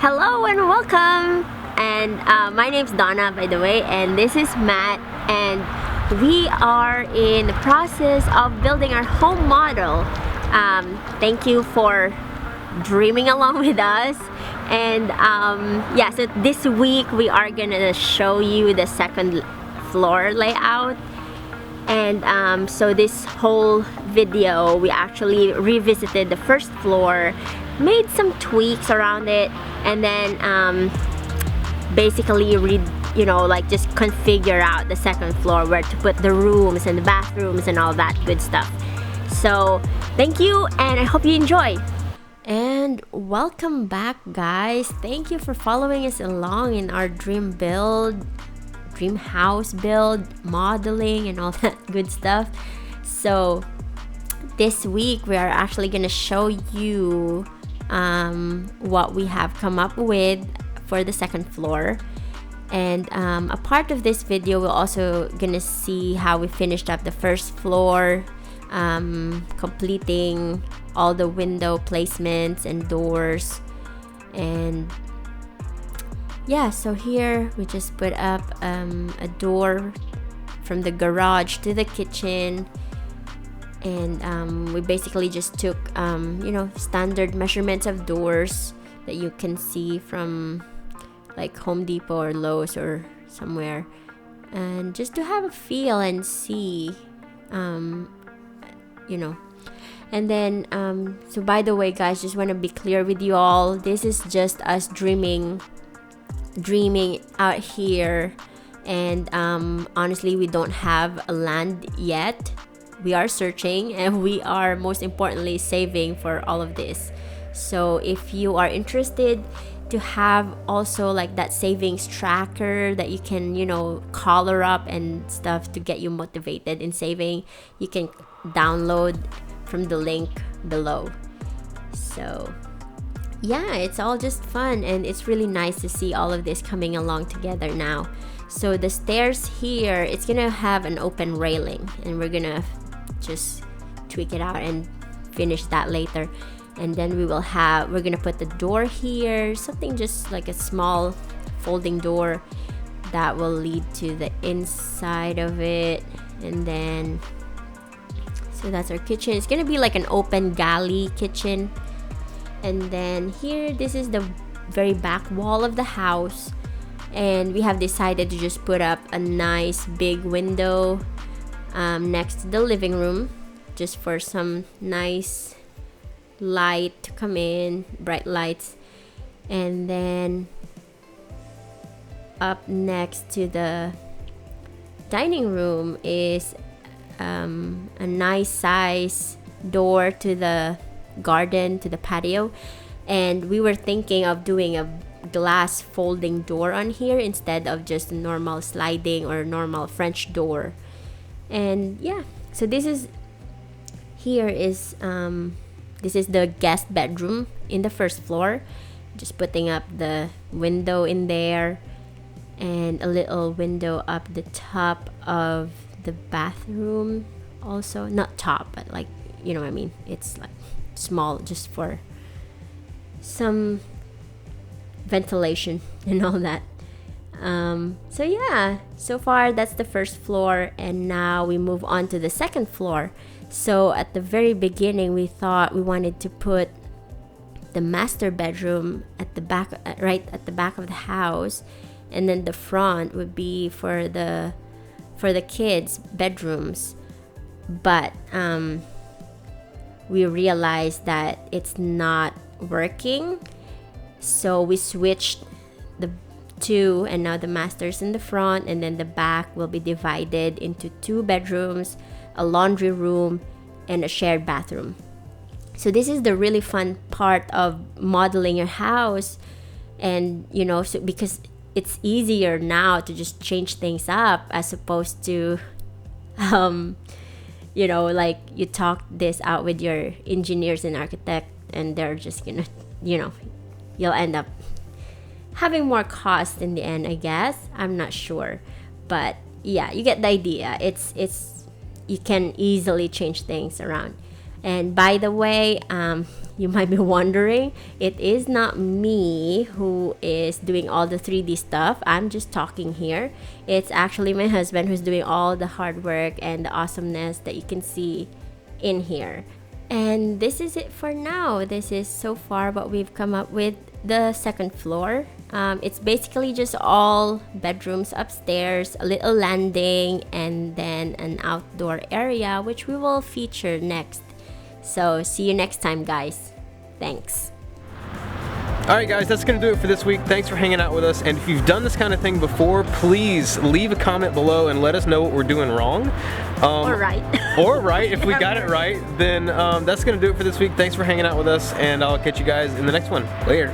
Hello and welcome. And my name's Donna, by the way, and this is Matt. And we are in the process of building our home model. Thank you for dreaming along with us. And so this week we are gonna show you the second floor layout. And so this whole video we actually revisited the first floor, made some tweaks around it, and then basically just configure out the second floor, where to put the rooms and the bathrooms and all that good stuff. So thank you, and I hope you enjoy. And welcome back, guys. Thank you for following us along in our dream house build, modeling, and all that good stuff. So this week we are actually gonna show you what we have come up with for the second floor. And a part of this video we're also gonna see how we finished up the first floor, completing all the window placements and doors. And yeah, so here we just put up a door from the garage to the kitchen. And we basically just took standard measurements of doors that you can see from like Home Depot or Lowe's or somewhere, and just to have a feel and see and then so by the way, guys, just want to be clear with you all, this is just us dreaming out here. And honestly, we don't have a land yet. We are searching, and we are most importantly saving for all of this. So if you are interested to have also like that savings tracker that you can color up and stuff to get you motivated in saving, you can download from the link below. So yeah, it's all just fun, and it's really nice to see all of this coming along together now. So the stairs here, it's gonna have an open railing, and we're gonna just tweak it out and finish that later. And then we're gonna put the door here, something just like a small folding door that will lead to the inside of it. And then so that's our kitchen. It's gonna be like an open galley kitchen. And then here, this is the very back wall of the house, and we have decided to just put up a nice big window next to the living room, just for some nice light to come in, bright lights. And then up next to the dining room is a nice size door to the garden, to the patio. And we were thinking of doing a glass folding door on here instead of just a normal sliding or normal French door. And yeah, so this is the guest bedroom in the first floor. Just putting up the window in there, and a little window up the top of the bathroom also. Not top, but like, you know what I mean, it's like small, just for some ventilation and all that. So yeah, so far that's the first floor, and now we move on to the second floor. So at the very beginning, we thought we wanted to put the master bedroom at the back, right at the back of the house, and then the front would be for the kids' bedrooms. But we realized that it's not working, so we switched the two, and now the master's in the front, and then the back will be divided into 2 bedrooms, a laundry room, and a shared bathroom. So this is the really fun part of modeling your house. And so because it's easier now to just change things up, as opposed to like you talk this out with your engineers and architect, and they're just gonna you'll end up having more cost in the end, I guess. I'm not sure, but yeah, you get the idea. It's you can easily change things around. And by the way, you might be wondering, it is not me who is doing all the 3D stuff. I'm just talking here. It's actually my husband who's doing all the hard work and the awesomeness that you can see in here. And this is it for now. This is so far what we've come up with the second floor. It's basically just all bedrooms upstairs, a little landing, and then an outdoor area, which we will feature next. So see you next time, guys. Thanks. Alright guys, that's going to do it for this week. Thanks for hanging out with us, and if you've done this kind of thing before, please leave a comment below and let us know what we're doing wrong. Or right. Or right. If we got it right, then that's going to do it for this week. Thanks for hanging out with us, and I'll catch you guys in the next one. Later.